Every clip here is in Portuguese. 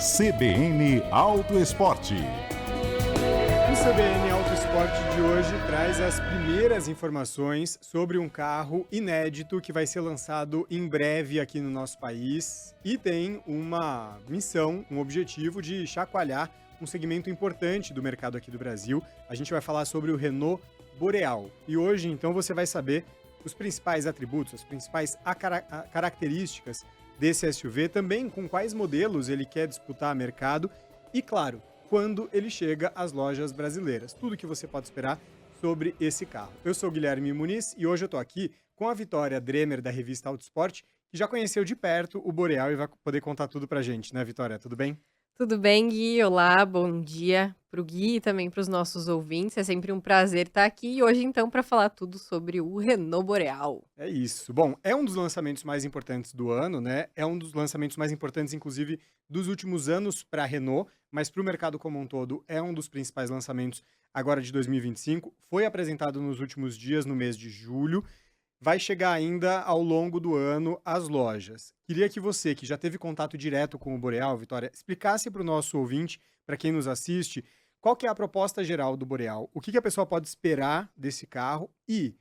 CBN Auto Esporte. O CBN Auto Esporte de hoje traz as primeiras informações sobre um carro inédito que vai ser lançado em breve aqui no nosso país e tem uma missão, um objetivo de chacoalhar um segmento importante do mercado aqui do Brasil. A gente vai falar sobre o Renault Boreal. E hoje, então, você vai saber os principais atributos, as principais características desse SUV, também com quais modelos ele quer disputar mercado e, claro, quando ele chega às lojas brasileiras. Tudo que você pode esperar sobre esse carro. Eu sou o Guilherme Muniz e hoje eu tô aqui com a Vitória Dremer, da revista Autosport, que já conheceu de perto o Boreal e vai poder contar tudo pra gente, né, Vitória? Tudo bem? Tudo bem, Gui? Olá, bom dia para o Gui e também para os nossos ouvintes. É sempre um prazer estar aqui e hoje, então, para falar tudo sobre o Renault Boreal. É isso. Bom, é um dos lançamentos mais importantes do ano, né? É um dos lançamentos mais importantes, inclusive, dos últimos anos para a Renault, mas para o mercado como um todo é um dos principais lançamentos agora de 2025. Foi apresentado nos últimos dias, no mês de julho. Vai chegar ainda ao longo do ano às lojas. Queria que você, que já teve contato direto com o Boreal, Vitória, explicasse para o nosso ouvinte, para quem nos assiste, qual que é a proposta geral do Boreal, o que a pessoa pode esperar desse carro e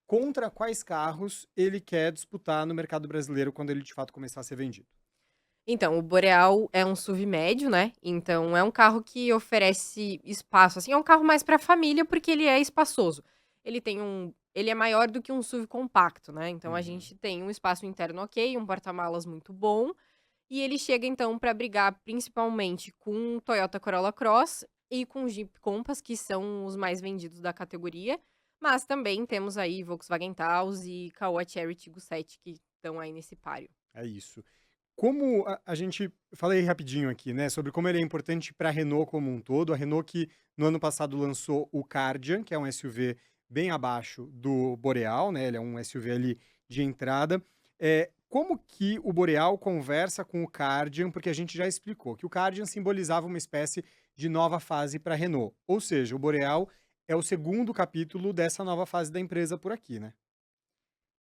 contra quais carros ele quer disputar no mercado brasileiro quando ele de fato começar a ser vendido. Então, o Boreal é um SUV médio, né? Então, é um carro que oferece espaço, assim, é um carro mais para família porque ele é espaçoso. Ele é maior do que um SUV compacto, né? Então, a Uhum. gente tem um espaço interno ok, um porta-malas muito bom. E ele chega, então, para brigar principalmente com o Toyota Corolla Cross e com o Jeep Compass, que são os mais vendidos da categoria. Mas também temos aí Volkswagen Taos e Caoa Chery Tiggo 7, que estão aí nesse páreo. É isso. Como a gente falei rapidinho aqui, né, sobre como ele é importante para a Renault como um todo, a Renault que no ano passado lançou o Kardian, que é um SUV bem abaixo do Boreal, né, ele é um SUV ali de entrada. Como que o Boreal conversa com o Kardian, porque a gente já explicou que o Kardian simbolizava uma espécie de nova fase para a Renault, ou seja, o Boreal é o segundo capítulo dessa nova fase da empresa por aqui, né?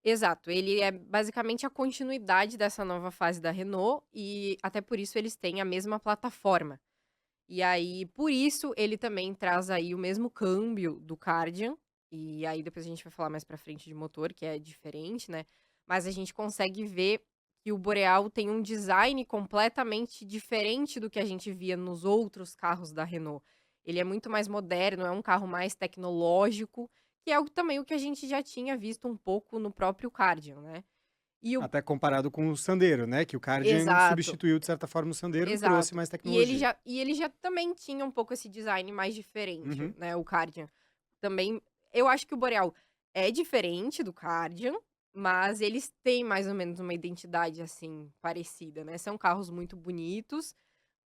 Exato, ele é basicamente a continuidade dessa nova fase da Renault e até por isso eles têm a mesma plataforma. E aí, por isso, ele também traz aí o mesmo câmbio do Kardian, e aí depois a gente vai falar mais pra frente de motor, que é diferente, né, mas a gente consegue ver que o Boreal tem um design completamente diferente do que a gente via nos outros carros da Renault. Ele é muito mais moderno, é um carro mais tecnológico, que é também o que a gente já tinha visto um pouco no próprio Kardian, né. E o Até comparado com o Sandero, né, que o Kardian Exato. substituiu de certa forma o Sandero e trouxe Exato. mais E ele tecnologia. já e ele já também tinha um pouco esse design mais diferente, Uhum. né, o Cardian. Também eu acho que o Boreal é diferente do Cardian, mas eles têm mais ou menos uma identidade, assim, parecida, né. São carros muito bonitos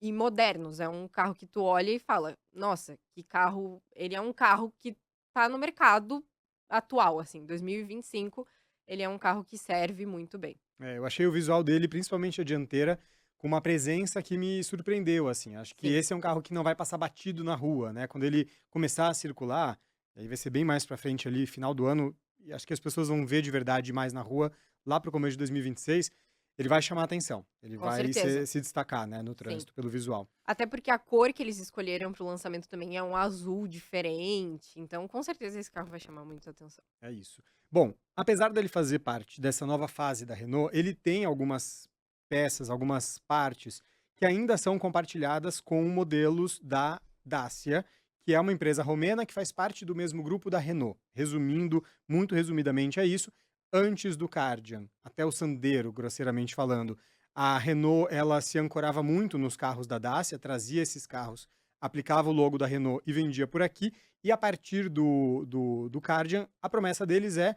e modernos, é um carro que tu olha e fala: "Nossa, que carro", ele é um carro que tá no mercado atual, assim, 2025, ele é um carro que serve muito bem. Eu achei o visual dele, principalmente a dianteira, com uma presença que me surpreendeu, assim. Acho que Sim. esse é um carro que não vai passar batido na rua, né? Quando ele começar a circular, aí vai ser bem mais pra frente ali, final do ano, e acho que as pessoas vão ver de verdade mais na rua, lá pro começo de 2026, ele vai chamar atenção. Ele Com vai certeza. se destacar, né, no Sim. trânsito, pelo visual. Até porque a cor que eles escolheram para o lançamento também é um azul diferente, então com certeza esse carro vai chamar muita atenção. É isso. Bom, apesar dele fazer parte dessa nova fase da Renault, ele tem algumas peças, algumas partes que ainda são compartilhadas com modelos da Dacia, que é uma empresa romena que faz parte do mesmo grupo da Renault. Resumindo, muito resumidamente é isso, antes do Kardian, até o Sandero, grosseiramente falando, a Renault ela se ancorava muito nos carros da Dacia, trazia esses carros, aplicava o logo da Renault e vendia por aqui, e a partir do Cardian, a promessa deles é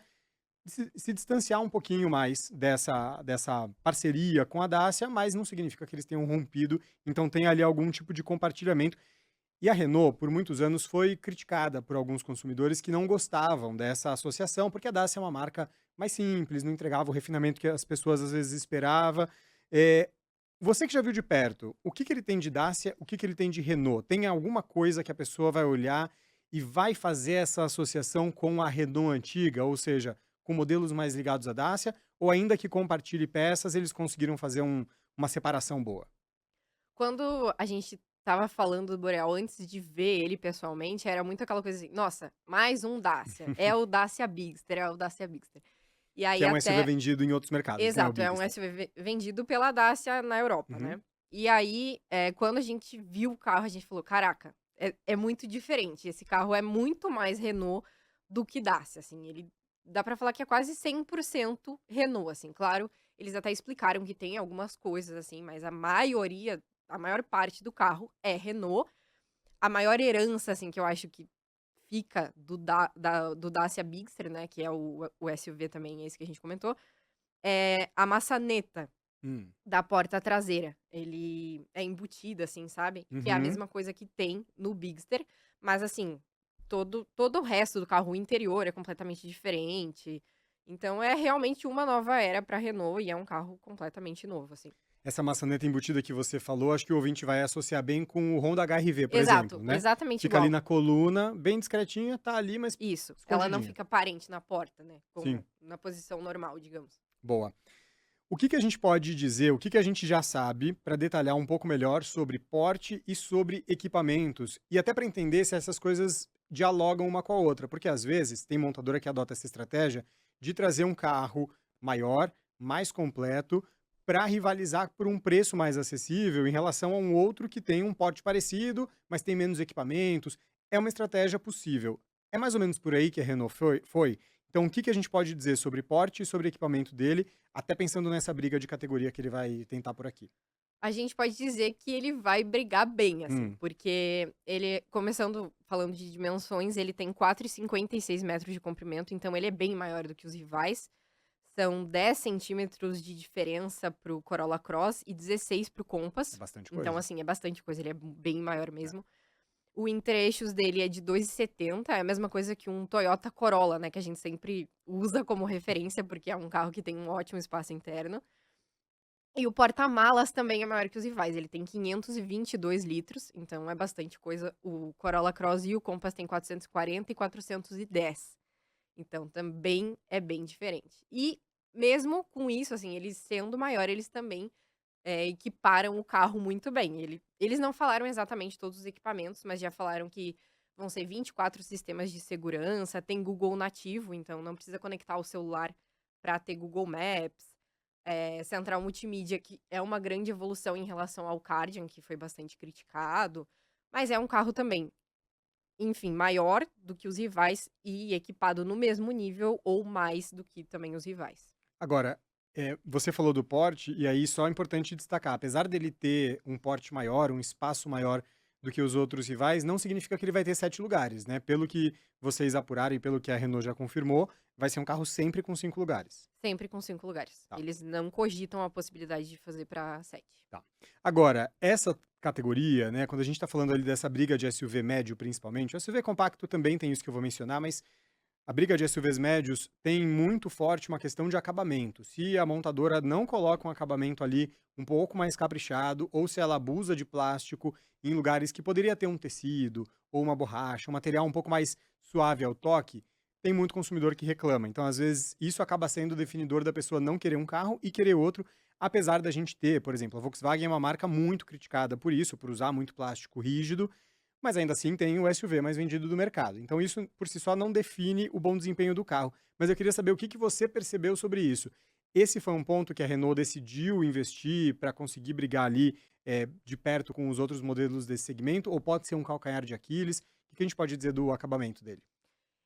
se distanciar um pouquinho mais dessa parceria com a Dacia, mas não significa que eles tenham rompido, então tem ali algum tipo de compartilhamento. E a Renault, por muitos anos, foi criticada por alguns consumidores que não gostavam dessa associação, porque a Dacia é uma marca mais simples, não entregava o refinamento que as pessoas às vezes esperavam. Eh, Você que já viu de perto, o que ele tem de Dacia, o que ele tem de Renault? Tem alguma coisa que a pessoa vai olhar e vai fazer essa associação com a Renault antiga, ou seja, com modelos mais ligados à Dacia, ou ainda que compartilhe peças, eles conseguiram fazer uma separação boa? quando a gente estava falando do Boreal antes de ver ele pessoalmente, era muito aquela coisa assim: "Nossa, mais um Dacia, é o Dacia Bigster, é o Dacia Bigster". E Que aí é um SUV até vendido em outros mercados, né, o exato, é um Bigster. SUV vendido pela Dacia na Europa, Uhum. né. E aí, quando a gente viu o carro, a gente falou: "Caraca, é muito diferente, esse carro é muito mais Renault do que Dacia", assim, ele dá pra falar que é quase 100% Renault, assim. Claro, eles até explicaram que tem algumas coisas, assim, mas a maior parte do carro é Renault. A maior herança, assim, que eu acho que fica do Dacia Bigster, né, que é o SUV também, esse que a gente comentou, é a maçaneta Hum. da porta traseira. Ele é embutido, assim, sabe, que é a Uhum. mesma coisa que tem no Bigster, mas assim, todo o resto do carro, o interior é completamente diferente. Então é realmente uma nova era pra Renault e é um carro completamente novo, assim. Essa maçaneta embutida que você falou, acho que o ouvinte vai associar bem com o Honda HR-V, por exemplo, Exato, né. exatamente Fica ali igual. na coluna, bem discretinha, tá ali, mas Isso, ela não escondidinha. fica aparente na porta, né, Sim, como na posição normal, digamos. boa. O que que a gente pode dizer, o que que a gente já sabe, para detalhar um pouco melhor sobre porte e sobre equipamentos, e até para entender se essas coisas dialogam uma com a outra, porque às vezes tem montadora que adota essa estratégia de trazer um carro maior, mais completo, para rivalizar por um preço mais acessível em relação a um outro que tem um porte parecido, mas tem menos equipamentos. É uma estratégia possível. É mais ou menos por aí que a Renault foi? Então, o que que a gente pode dizer sobre porte e sobre equipamento dele, até pensando nessa briga de categoria que ele vai tentar por aqui? A gente pode dizer que ele vai brigar bem, assim, Hum, porque ele, começando falando de dimensões, ele tem 4,56 metros de comprimento, então ele é bem maior do que os rivais. São 10 centímetros de diferença para o Corolla Cross e 16 para o é Compass. bastante Então, coisa. assim, é bastante coisa, ele é bem maior É. mesmo. O entre-eixos dele é de 2,70, é a mesma coisa que um Toyota Corolla, né, que a gente sempre usa como referência, porque é um carro que tem um ótimo espaço interno. E o porta-malas também é maior que os rivais, ele tem 522 litros, então é bastante coisa. O Corolla Cross e o Compass têm 440 e 410, então também é bem diferente. E mesmo com isso, assim, eles sendo maior, eles também, equiparam o carro muito bem. Eles não falaram exatamente todos os equipamentos, mas já falaram que vão ser 24 sistemas de segurança, tem Google nativo, então não precisa conectar o celular para ter Google Maps. Central multimídia, que é uma grande evolução em relação ao Cardian, que foi bastante criticado, mas é um carro também, enfim, maior do que os rivais e equipado no mesmo nível ou mais do que também os rivais. Agora, você falou do porte, e aí só é importante destacar, apesar dele ter um porte maior, um espaço maior do que os outros rivais, não significa que ele vai ter 7 lugares, né? Pelo que vocês apuraram e pelo que a Renault já confirmou, vai ser um carro sempre com 5 lugares. Sempre com 5 lugares. Tá. Eles não cogitam a possibilidade de fazer para 7. Tá. Agora, essa categoria, né, quando a gente está falando ali dessa briga de SUV médio principalmente, o SUV compacto também tem isso que eu vou mencionar, mas a briga de SUVs médios tem muito forte uma questão de acabamento. Se a montadora não coloca um acabamento ali um pouco mais caprichado, ou se ela abusa de plástico em lugares que poderia ter um tecido, ou uma borracha, um material um pouco mais suave ao toque, tem muito consumidor que reclama. Então, às vezes, isso acaba sendo o definidor da pessoa não querer um carro e querer outro, apesar da gente ter, por exemplo, a Volkswagen é uma marca muito criticada por isso, por usar muito plástico rígido, mas ainda assim tem o SUV mais vendido do mercado. Então isso por si só não define o bom desempenho do carro. Mas eu queria saber o que que você percebeu sobre isso. Esse foi um ponto que a Renault decidiu investir para conseguir brigar ali, de perto com os outros modelos desse segmento, ou pode ser um calcanhar de Aquiles? O que que a gente pode dizer do acabamento dele?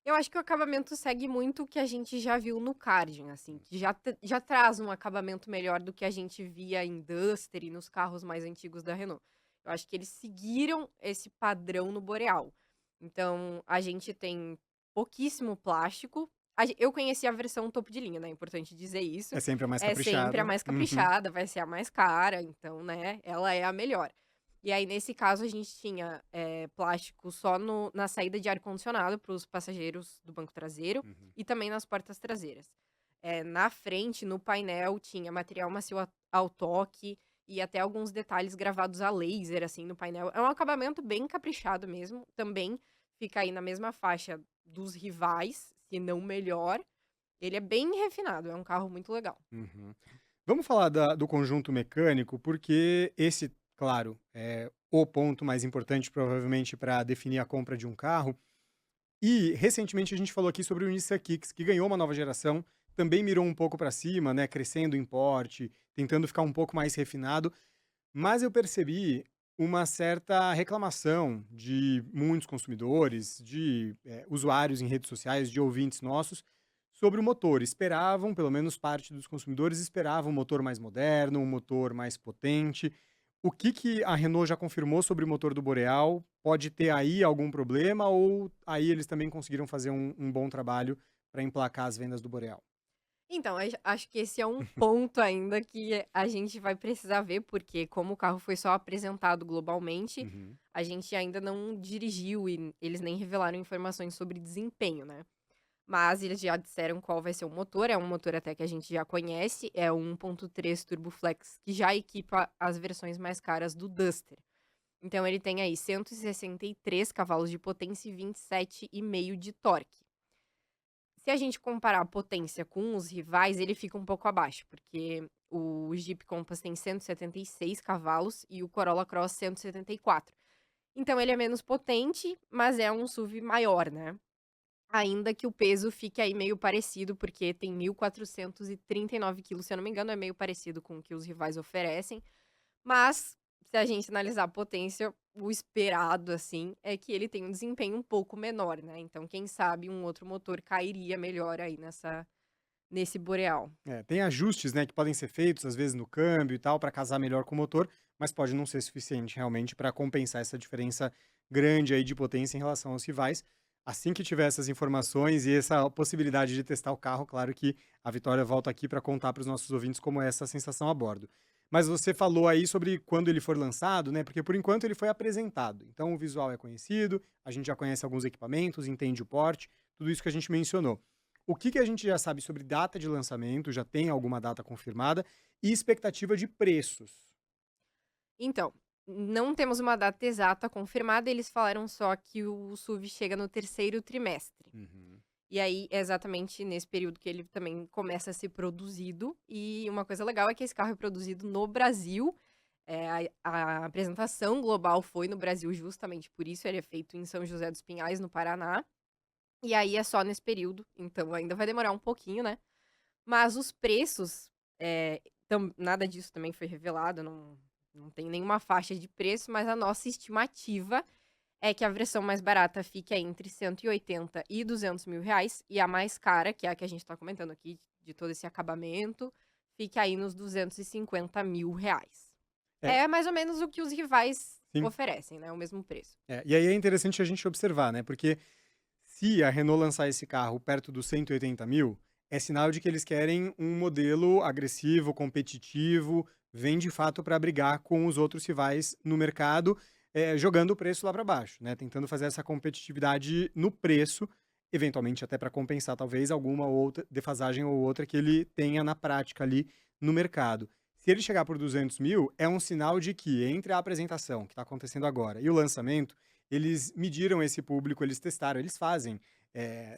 Eu acho que o acabamento segue muito o que a gente já viu no Cardian, assim, que já traz um acabamento melhor do que a gente via em Duster e nos carros mais antigos da Renault. Eu acho que eles seguiram esse padrão no Boreal. Então, a gente tem pouquíssimo plástico. Eu conheci a versão topo de linha, né? É importante dizer isso. É sempre a mais É sempre a caprichada. mais Uhum. caprichada, vai ser a mais cara, então, né? Ela é a melhor. E aí, nesse caso, a gente tinha, plástico só na saída de ar-condicionado para os passageiros do banco traseiro Uhum. e também nas portas traseiras. Na frente, no painel, tinha material macio ao toque e até alguns detalhes gravados a laser, assim, no painel. É um acabamento bem caprichado mesmo, também fica aí na mesma faixa dos rivais, se não melhor. Ele é bem refinado, é um carro muito legal. Uhum. Vamos falar do conjunto mecânico, porque esse claro, é o ponto mais importante provavelmente para definir a compra de um carro. E recentemente a gente falou aqui sobre o Nissan Kicks, que ganhou uma nova geração, também mirou um pouco para cima, né, crescendo em porte, tentando ficar um pouco mais refinado, mas eu percebi uma certa reclamação de muitos consumidores, de usuários em redes sociais, de ouvintes nossos, sobre o motor. Esperavam, pelo menos parte dos consumidores esperavam um motor mais moderno, um motor mais potente. O que que a Renault já confirmou sobre o motor do Boreal? Pode ter aí algum problema ou aí eles também conseguiram fazer um bom trabalho para emplacar as vendas do Boreal? Então, acho que esse é um ponto ainda que a gente vai precisar ver, porque como o carro foi só apresentado globalmente, Uhum. a gente ainda não dirigiu e eles nem revelaram informações sobre desempenho, né. Mas eles já disseram qual vai ser o motor, é um motor até que a gente já conhece, é o 1.3 Turboflex, que já equipa as versões mais caras do Duster. Então ele tem aí 163 cavalos de potência e 27,5 de torque. Se a gente comparar a potência com os rivais, ele fica um pouco abaixo, porque o Jeep Compass tem 176 cavalos e o Corolla Cross 174. Então ele é menos potente, mas é um SUV maior, né. Ainda que o peso fique aí meio parecido, porque tem 1.439 quilos, se eu não me engano, é meio parecido com o que os rivais oferecem. Mas, se a gente analisar a potência, o esperado, assim, é que ele tenha um desempenho um pouco menor, né. Então, quem sabe um outro motor cairia melhor aí nesse Boreal. É, tem ajustes, né, que podem ser feitos, às vezes no câmbio e tal, para casar melhor com o motor, mas pode não ser suficiente realmente para compensar essa diferença grande aí de potência em relação aos rivais. Assim que tiver essas informações e essa possibilidade de testar o carro, claro que a Vitória volta aqui para contar para os nossos ouvintes como é essa sensação a bordo. Mas você falou aí sobre quando ele for lançado, né? Porque por enquanto ele foi apresentado. Então o visual é conhecido, a gente já conhece alguns equipamentos, entende o porte, tudo isso que a gente mencionou. O que que a gente já sabe sobre data de lançamento, já tem alguma data confirmada, e expectativa de preços? Então, não temos uma data exata confirmada, eles falaram só que o SUV chega no terceiro trimestre. Uhum. E aí, é exatamente nesse período que ele também começa a ser produzido. E uma coisa legal é que esse carro é produzido no Brasil. A apresentação global foi no Brasil justamente por isso. Ele é feito em São José dos Pinhais, no Paraná. E aí é só nesse período. Então ainda vai demorar um pouquinho, né? Mas os preços, nada disso também foi revelado. Não tem nenhuma faixa de preço, mas a nossa estimativa é que a versão mais barata fique aí entre 180 e 200 mil reais, e a mais cara, que é a que a gente tá comentando aqui, de todo esse acabamento, fique aí nos 250 mil reais. É, É mais ou menos o que os rivais sim. oferecem, né, o mesmo preço. É, e aí é interessante a gente observar, né? Porque se a Renault lançar esse carro perto dos 180 mil, é sinal de que eles querem um modelo agressivo, competitivo, vem de fato para brigar com os outros rivais no mercado, jogando o preço lá para baixo, né? Tentando fazer essa competitividade no preço, eventualmente até para compensar talvez alguma outra defasagem ou outra que ele tenha na prática ali no mercado. Se ele chegar por 200 mil, é um sinal de que entre a apresentação que está acontecendo agora e o lançamento, eles mediram esse público, eles testaram, eles fazem,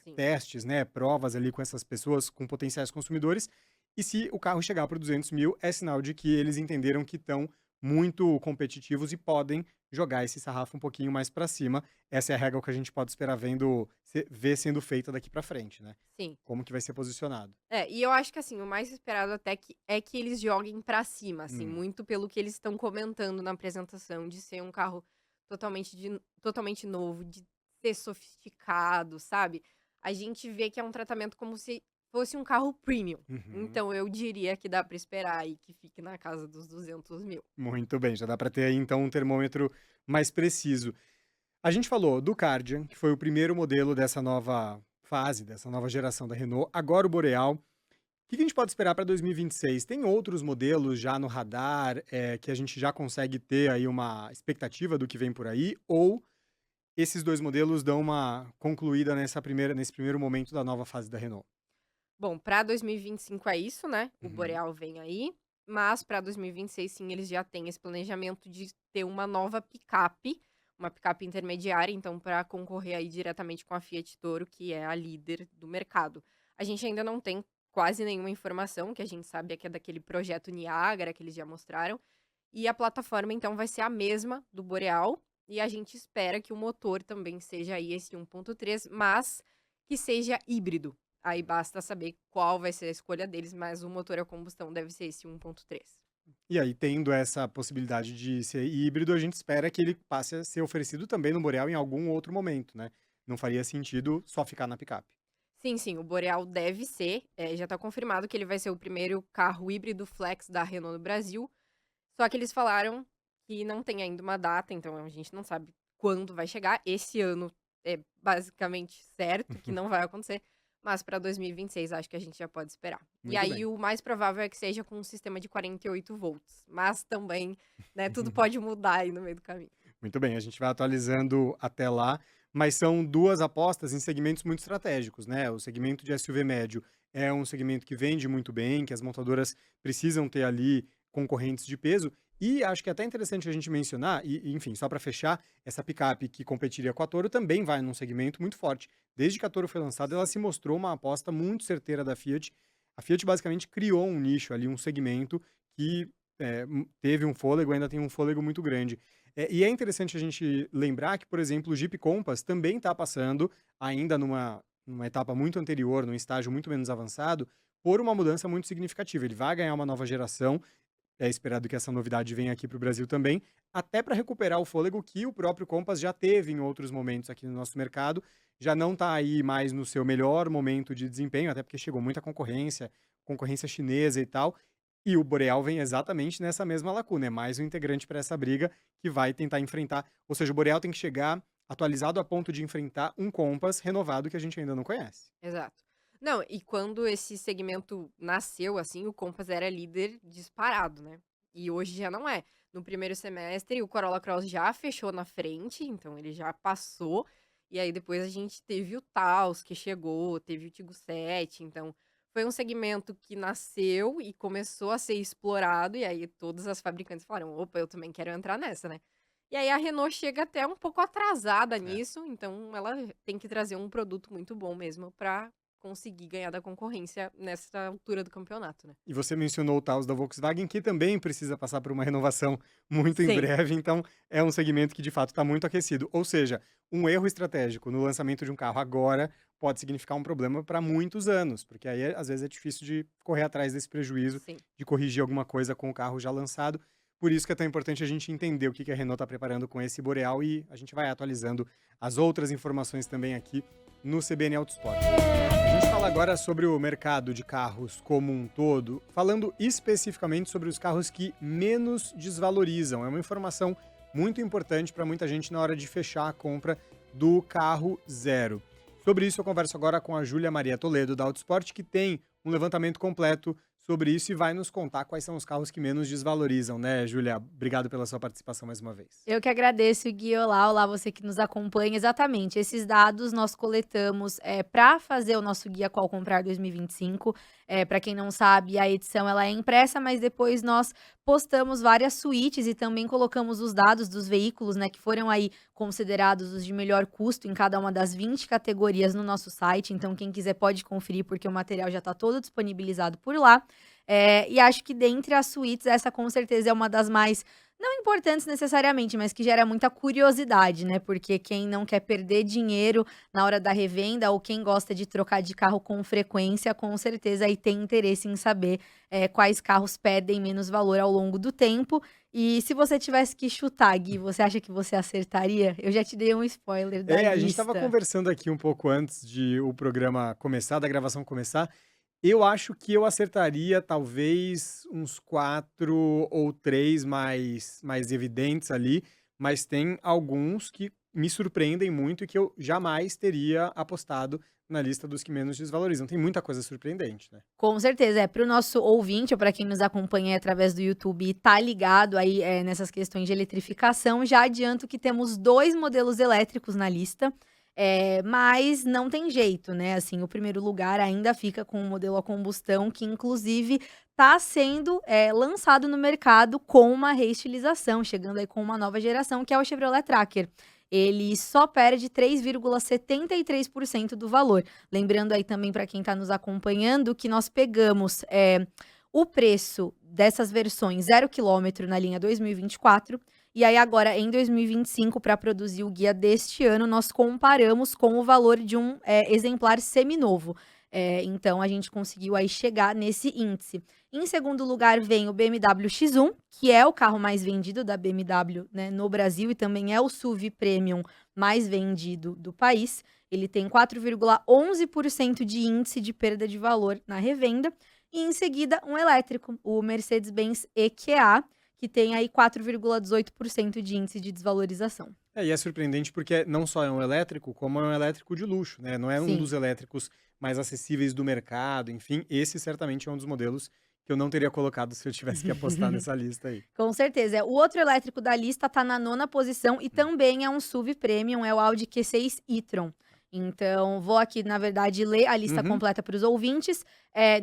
Sim. testes, né, provas ali com essas pessoas, com potenciais consumidores, e se o carro chegar por 200 mil, é sinal de que eles entenderam que estão muito competitivos e podem jogar esse sarrafo um pouquinho mais para cima. Essa é a regra que a gente pode esperar ver sendo feita daqui para frente, né? Sim. Como que vai ser posicionado. É, e eu acho que, assim, o mais esperado até que eles joguem pra cima, assim, Hum. muito pelo que eles estão comentando na apresentação, de ser um carro totalmente novo, de ser sofisticado, sabe. A gente vê que é um tratamento como se fosse um carro premium. Uhum. Então eu diria que dá pra esperar aí que fique na casa dos 200 mil. Muito bem, já dá para ter aí então um termômetro mais preciso. A gente falou do Kardian, que foi o primeiro modelo dessa nova fase, dessa nova geração da Renault. Agora o Boreal. O que que a gente pode esperar para 2026? Tem outros modelos já no radar, que a gente já consegue ter aí uma expectativa do que vem por aí? Ou esses 2 modelos dão uma concluída nesse primeiro momento da nova fase da Renault? Bom, pra 2025 é isso, né, o Uhum. Boreal vem aí, mas pra 2026 sim, eles já têm esse planejamento de ter uma nova picape, uma picape intermediária, então pra concorrer aí diretamente com a Fiat Toro, que é a líder do mercado. A gente ainda não tem quase nenhuma informação, o que a gente sabe é que é daquele projeto Niagara que eles já mostraram, E a plataforma, então, vai ser a mesma do Boreal. E a gente espera que o motor também seja aí esse 1.3, mas que seja híbrido. Aí basta saber qual vai ser a escolha deles, mas o motor a combustão deve ser esse 1.3. E aí, tendo essa possibilidade de ser híbrido, a gente espera que ele passe a ser oferecido também no Boreal em algum outro momento, né? Não faria sentido só ficar na picape. Sim, sim, o Boreal deve ser. Já está confirmado que ele vai ser o primeiro carro híbrido flex da Renault no Brasil. Só que eles falaram que não tem ainda uma data, então a gente não sabe quando vai chegar. Esse ano é basicamente certo que não vai acontecer, mas para 2026 acho que a gente já pode esperar. E Muito bem. aí o mais provável é que seja com um sistema de 48 volts, mas também, né, tudo pode mudar aí no meio do caminho. Muito bem, a gente vai atualizando até lá, mas são duas apostas em segmentos muito estratégicos, né? O segmento de SUV médio é um segmento que vende muito bem, que as montadoras precisam ter ali concorrentes de peso. E acho que é até interessante a gente mencionar, enfim, só para fechar, essa picape que competiria com a Toro também vai num segmento muito forte. Desde que a Toro foi lançada, ela se mostrou uma aposta muito certeira da Fiat. A Fiat basicamente criou um nicho ali, um segmento que teve um fôlego, ainda tem um fôlego muito grande. E é interessante a gente lembrar que, por exemplo, o Jeep Compass também está passando, ainda numa etapa muito anterior, num estágio muito menos avançado, por uma mudança muito significativa. Ele vai ganhar uma nova geração, é esperado que essa novidade venha aqui para o Brasil também, até para recuperar o fôlego que o próprio Compass já teve em outros momentos aqui no nosso mercado. Já não está aí mais no seu melhor momento de desempenho, até porque chegou muita concorrência, concorrência chinesa e tal. E o Boreal vem exatamente nessa mesma lacuna, é mais um integrante para essa briga que vai tentar enfrentar. Ou seja, o Boreal tem que chegar atualizado a ponto de enfrentar um Compass renovado que a gente ainda não conhece. Exato. Não, e quando esse segmento nasceu, assim, o Compass era líder disparado, né? E hoje já não é. No primeiro semestre, o Corolla Cross já fechou na frente, então ele já passou. E aí depois a gente teve o Taos que chegou, teve o Tiggo 7, então foi um segmento que nasceu e começou a ser explorado, e aí todas as fabricantes falaram, opa, eu também quero entrar nessa, né? E aí a Renault chega até um pouco atrasada É. nisso, então ela tem que trazer um produto muito bom mesmo pra conseguir ganhar da concorrência nessa altura do campeonato, né. E você mencionou o Taos da Volkswagen, que também precisa passar por uma renovação muito em Sim. breve, então é um segmento que de fato está muito aquecido. Ou seja, um erro estratégico no lançamento de um carro agora pode significar um problema para muitos anos, porque aí às vezes é difícil de correr atrás desse prejuízo, Sim. de corrigir alguma coisa com o carro já lançado. Por isso que é tão importante a gente entender o que a Renault está preparando com esse Boreal e a gente vai atualizando as outras informações também aqui no CBN Autosport. A gente fala agora sobre o mercado de carros como um todo, falando especificamente sobre os carros que menos desvalorizam. É uma informação muito importante para muita gente na hora de fechar a compra do carro zero. Sobre isso eu converso agora com a Júlia Maria Toledo da Autosport, que tem um levantamento completo sobre isso e vai nos contar quais são os carros que menos desvalorizam, né, Júlia? Obrigado pela sua participação mais uma vez. Eu que agradeço, Gui. Olá, você que nos acompanha. Exatamente, esses dados nós coletamos para fazer o nosso Guia Qual Comprar 2025. Para quem não sabe, a edição ela é impressa, mas depois nós postamos várias suítes e também colocamos os dados dos veículos, né, que foram aí considerados os de melhor custo em cada uma das 20 categorias no nosso site. Então, quem quiser pode conferir, porque o material já está todo disponibilizado por lá. E acho que dentre as suítes, essa com certeza é uma das mais não importantes necessariamente, mas que gera muita curiosidade, né, porque quem não quer perder dinheiro na hora da revenda ou quem gosta de trocar de carro com frequência, com certeza aí tem interesse em saber, quais carros perdem menos valor ao longo do tempo. E se você tivesse que chutar, Gui, você acha que você acertaria? Eu já te dei um spoiler da A gente estava lista. conversando aqui um pouco antes de o programa começar, da gravação começar. Eu acho que eu acertaria talvez uns 4 ou 3 mais evidentes ali, mas tem alguns que me surpreendem muito e que eu jamais teria apostado na lista dos que menos desvalorizam. Tem muita coisa surpreendente, né. Com certeza, para o nosso ouvinte ou para quem nos acompanha aí através do YouTube e tá ligado aí, nessas questões de eletrificação, já adianto que temos 2 modelos elétricos na lista, mas não tem jeito, né, assim, o primeiro lugar ainda fica com o modelo a combustão que inclusive tá sendo, lançado no mercado com uma reestilização, chegando aí com uma nova geração, que é o Chevrolet Tracker. Ele só perde 3,73% do valor. Lembrando aí também para quem está nos acompanhando que nós pegamos, o preço dessas versões 0 km na linha 2024. E aí agora, em 2025, para produzir o guia deste ano, nós comparamos com o valor de um exemplar seminovo. Então, a gente conseguiu aí chegar nesse índice. Em segundo lugar, vem o BMW X1, que é o carro mais vendido da BMW, né, no Brasil, e também é o SUV Premium mais vendido do país. Ele tem 4,11% de índice de perda de valor na revenda. E em seguida, um elétrico, o Mercedes-Benz EQA, que tem aí 4,18% de índice de desvalorização. E é surpreendente porque não só é um elétrico, como é um elétrico de luxo, né? Não é um Sim. dos elétricos mais acessíveis do mercado, enfim. Esse certamente é um dos modelos que eu não teria colocado se eu tivesse que apostar nessa lista aí. Com certeza. O outro elétrico da lista tá na 9ª posição e também é um SUV Premium, é o Audi Q6 e-tron. Então, vou aqui, na verdade, ler a lista completa para os ouvintes.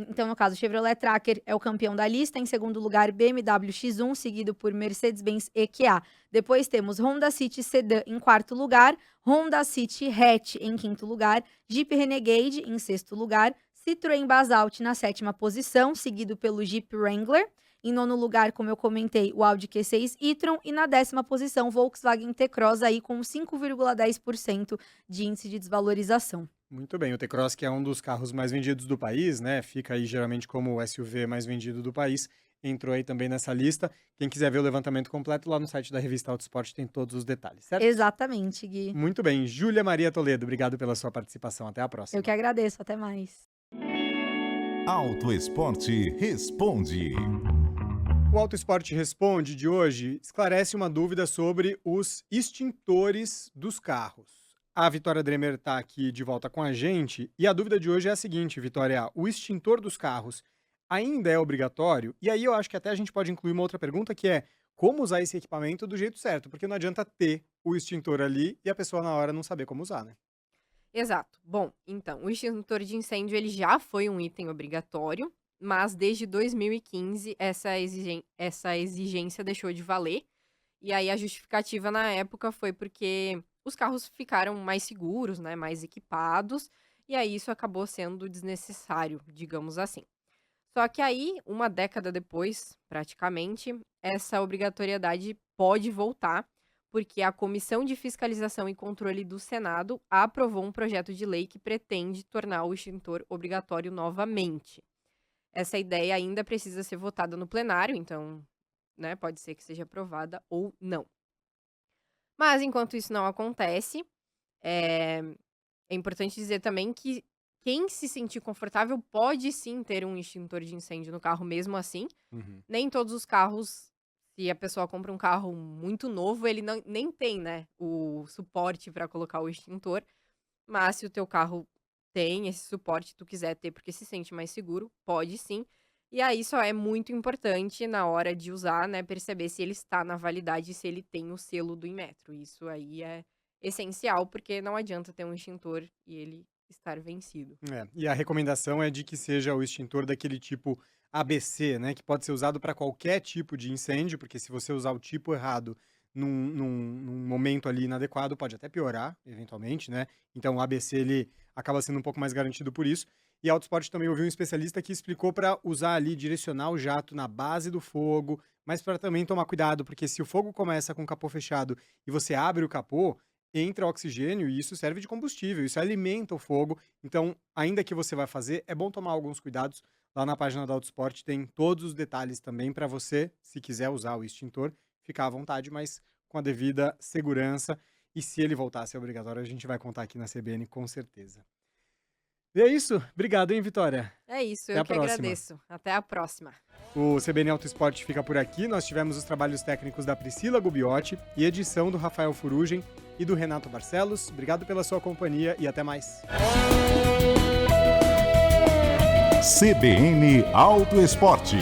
Então, no caso, Chevrolet Tracker é o campeão da lista. Em segundo lugar, BMW X1, seguido por Mercedes-Benz EQA. Depois temos Honda City Sedan em quarto lugar, Honda City Hatch em quinto lugar, Jeep Renegade em sexto lugar, Citroën Basalt na 7ª posição, seguido pelo Jeep Wrangler. Em nono lugar, como eu comentei, o Audi Q6 e-tron. E na 10ª posição, Volkswagen T-Cross aí com 5,10% de índice de desvalorização. Muito bem, o T-Cross, que é um dos carros mais vendidos do país, né? Fica aí geralmente como o SUV mais vendido do país. Entrou aí também nessa lista. Quem quiser ver o levantamento completo, lá no site da revista Autosport tem todos os detalhes, certo? Exatamente, Gui. Muito bem. Júlia Maria Toledo, obrigado pela sua participação. Até a próxima. Eu que agradeço. Até mais. Autoesporte Responde. O Auto Esporte Responde de hoje esclarece uma dúvida sobre os extintores dos carros. A Vitória Dremer está aqui de volta com a gente e a dúvida de hoje é a seguinte, Vitória: o extintor dos carros ainda é obrigatório? E aí eu acho que até a gente pode incluir uma outra pergunta, que é como usar esse equipamento do jeito certo, porque não adianta ter o extintor ali e a pessoa na hora não saber como usar, né? Exato. Bom, então, o extintor de incêndio ele já foi um item obrigatório, mas desde 2015 essa exigência deixou de valer. E aí a justificativa na época foi porque os carros ficaram mais seguros, né, mais equipados, e aí isso acabou sendo desnecessário, digamos assim. Só que aí, uma década depois, praticamente, essa obrigatoriedade pode voltar, porque a Comissão de Fiscalização e Controle do Senado aprovou um projeto de lei que pretende tornar o extintor obrigatório novamente. Essa ideia ainda precisa ser votada no plenário, então, né, pode ser que seja aprovada ou não. Mas, enquanto isso não acontece, é importante dizer também que quem se sentir confortável pode sim ter um extintor de incêndio no carro mesmo assim. Nem todos os carros, se a pessoa compra um carro muito novo, ele nem tem, né, o suporte para colocar o extintor. Mas se o teu carro tem esse suporte, tu quiser ter porque se sente mais seguro, pode sim. E aí só é muito importante na hora de usar, né, perceber se ele está na validade e se ele tem o selo do Inmetro. Isso aí é essencial, porque não adianta ter um extintor e ele estar vencido. E a recomendação é de que seja o extintor daquele tipo ABC, né, que pode ser usado para qualquer tipo de incêndio, porque se você usar o tipo errado num momento ali inadequado, pode até piorar, eventualmente, né? Então o ABC ele acaba sendo um pouco mais garantido por isso. E a Autosport também ouviu um especialista que explicou para usar ali, direcionar o jato na base do fogo, mas para também tomar cuidado, porque se o fogo começa com o capô fechado e você abre o capô, entra oxigênio e isso serve de combustível, isso alimenta o fogo. Então, ainda que você vai fazer, é bom tomar alguns cuidados. Lá na página da Autosport tem todos os detalhes também para você, se quiser usar o extintor, ficar à vontade, mas com a devida segurança. E se ele voltar a ser obrigatório, a gente vai contar aqui na CBN com certeza. E é isso. Obrigado, hein, Vitória? É isso, Até eu a que próxima. agradeço. Até a próxima. O CBN Auto Esporte fica por aqui. Nós tivemos os trabalhos técnicos da Priscila Gubiotti e edição do Rafael Furugem e do Renato Barcelos. Obrigado pela sua companhia e até mais. CBN Auto Esporte.